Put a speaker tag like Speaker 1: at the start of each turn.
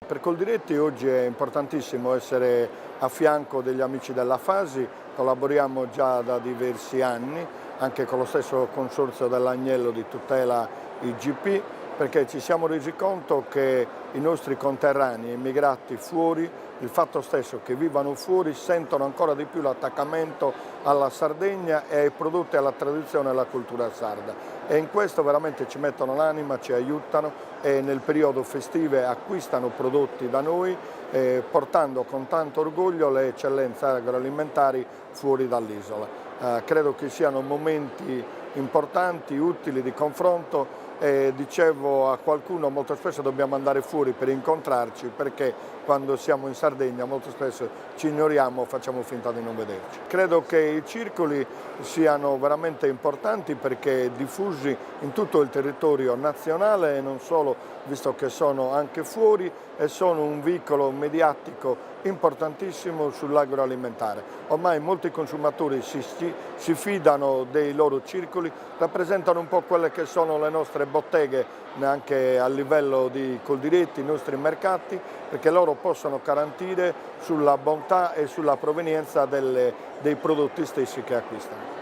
Speaker 1: Per Coldiretti oggi è importantissimo essere a fianco degli amici della Fasi, collaboriamo già da diversi anni, anche con lo stesso consorzio dell'Agnello di tutela IGP, perché ci siamo resi conto che i nostri conterranei immigrati fuori, il fatto stesso che vivano fuori, sentono ancora di più l'attaccamento alla Sardegna e ai prodotti, alla tradizione e alla cultura sarda. E in questo veramente ci mettono l'anima, ci aiutano e nel periodo festive acquistano prodotti da noi, portando con tanto orgoglio le eccellenze agroalimentari fuori dall'isola. Credo che siano momenti importanti, utili di confronto. Dicevo a qualcuno, molto spesso dobbiamo andare fuori per incontrarci, perché quando siamo in Sardegna molto spesso ci ignoriamo, facciamo finta di non vederci. Credo che i circoli siano veramente importanti perché diffusi in tutto il territorio nazionale e non solo, visto che sono anche fuori e sono un veicolo mediatico importantissimo sull'agroalimentare. Ormai molti consumatori si fidano dei loro circoli, rappresentano un po' quelle che sono le nostre botteghe anche a livello di Coldiretti, i nostri mercati, perché loro possono garantire sulla bontà e sulla provenienza dei prodotti stessi che acquistano.